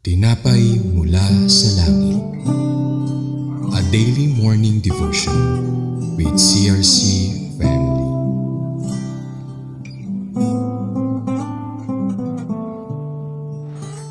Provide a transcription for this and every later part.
Tinapay mula sa langit. A daily morning devotion with CRC Family.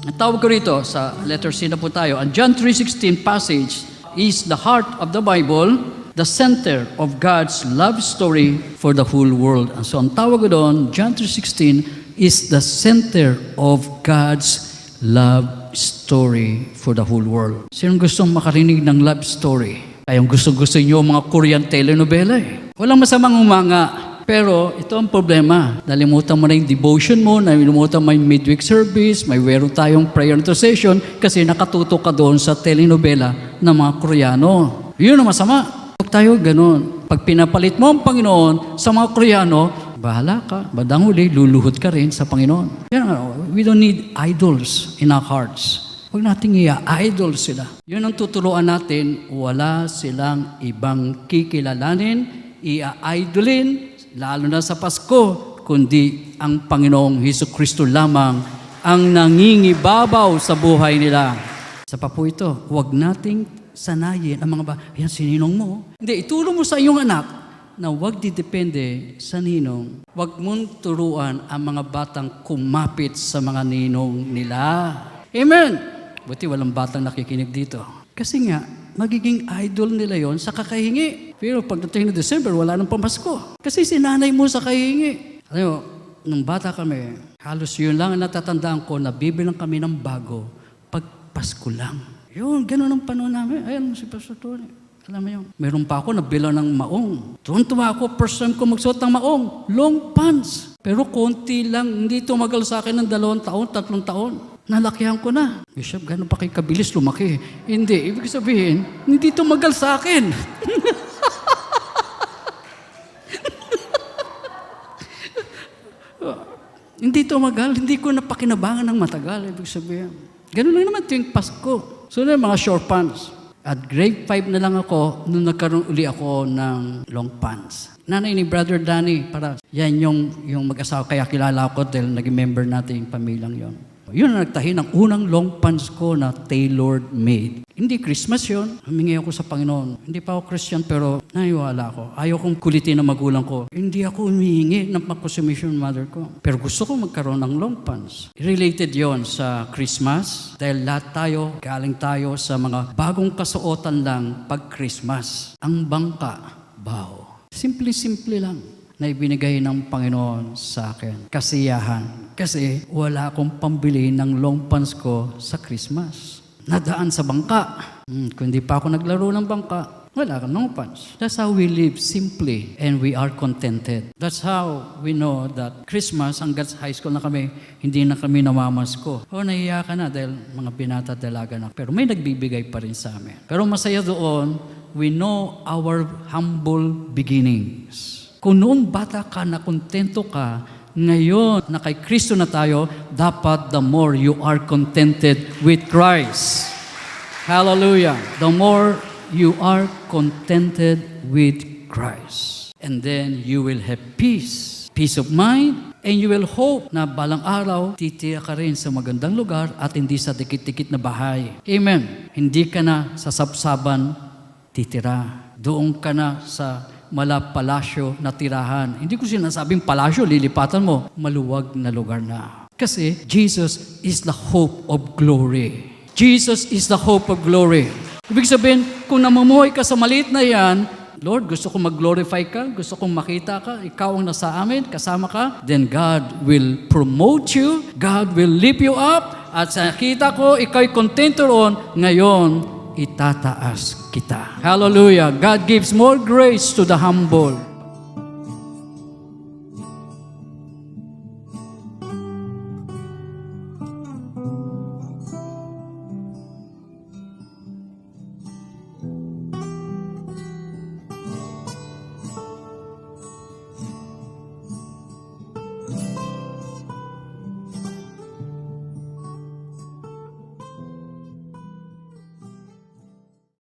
Ang tawag ko rito, sa letter C na po tayo, ang John 3:16 passage is the heart of the Bible, the center of God's love story for the whole world. And so ang tawag ko doon, John 3:16 is the center of God's love story for the whole world. Sinong gustong makarinig ng love story? Kayong gusto nyo mga Korean telenovela eh. Walang masamang umanga. Pero ito ang problema. Nalimutan mo na yung devotion mo, nalimutan mo yung midweek service, may meron tayong prayer intercession kasi nakatutok ka doon sa telenovela ng mga Koreano. Yun ang masama. Huwag tayo ganun. Pag pinapalit mo ang Panginoon sa mga Koreano, bahala ka. Bandang huli, luluhod ka rin sa Panginoon. Yan, we don't need idols in our hearts. Huwag nating idol sila. Yun ang tuturuan natin, wala silang ibang kikilalanin, i-idolin, lalo na sa Pasko, kundi ang Panginoong Hesukristo lamang ang nangingibabaw sa buhay nila. Sa pa po ito, huwag nating sanayin ang mga yan, sininong mo. Hindi, itulong mo sa iyong anak na huwag didepende sa ninong. Huwag mong turuan ang mga batang kumapit sa mga ninong nila. Amen! Buti walang batang nakikinig dito. Kasi nga, magiging idol nila yon sa kakahingi. Pero pagdating na December, wala nang pamasko. Kasi sinanay mo sa kahingi. Alam mo, nung bata kami, halos yun lang ang natatandaan ko na bibilang kami ng bago pag Pasko lang. Yun, ganun ang panahon namin. Ayan, si Pastor Tony. Alam mo yun, meron pa ako nabilang ng maong. Tuwan-tuwa ako, first time ko magsuot ng maong. Long pants. Pero konti lang, hindi tumagal sa akin ng 2 taon, 3 taon. Nalakihan ko na. Bishop, gano'n pa kayo kabilis lumaki? Hindi, ibig sabihin, hindi tumagal sa akin. Hindi tumagal, hindi ko napakinabangan ng matagal, ibig sabihin. Gano'n lang naman tuwing Pasko. So na mga short pants. At grade 5 na lang ako nung nagkaroon uli ako ng long pants. Nanay ni Brother Danny, para yan yung mag-asawa, kaya kilala ko dahil naging member natin yung pamilyang yon. Yun ang nagtahi ng unang long pants ko na tailored made. Hindi Christmas yun. Humingi ako sa Panginoon. Hindi pa ako Christian pero naniwala ako. Ayaw kong kulitin ng magulang ko. Hindi ako humihingi ng pag-consummation mother ko. Pero gusto ko magkaroon ng long pants. Related yon sa Christmas dahil lahat tayo, galing tayo sa mga bagong kasuotan lang pag Christmas. Ang bangka, bao. Simple-simple lang na ibinigay ng Panginoon sa akin. Kasiyahan. Kasi wala akong pambili ng long pants ko sa Christmas. Nadaan sa bangka. Kung di pa ako naglaro ng bangka, wala kang long pants. That's how we live simply and we are contented. That's how we know that Christmas, hanggang high school na kami, hindi na kami namamasko. Nahiya ka na dahil mga binata dalaga na. Pero may nagbibigay pa rin sa amin. Pero masaya doon, we know our humble beginnings. Kung noong bata ka na kontento ka, ngayon na kay Kristo na tayo, dapat the more you are contented with Christ. Hallelujah! The more you are contented with Christ. And then you will have peace. Peace of mind. And you will hope na balang araw, titira ka rin sa magandang lugar at hindi sa dikit-dikit na bahay. Amen. Hindi ka na sa sabsaban titira. Doon ka na sa palasyo na tirahan. Hindi ko sinasabing palasyo, lilipatan mo. Maluwag na lugar na. Kasi Jesus is the hope of glory. Jesus is the hope of glory. Ibig sabihin, kung namumuhay ka sa maliit na yan, Lord, gusto kong mag-glorify ka, gusto kong makita ka, ikaw ang nasa amin, kasama ka, then God will promote you, God will lift you up, at sa nakita ko, ikaw'y kontento roon, ngayon, itataas kita. Hallelujah. God gives more grace to the humble.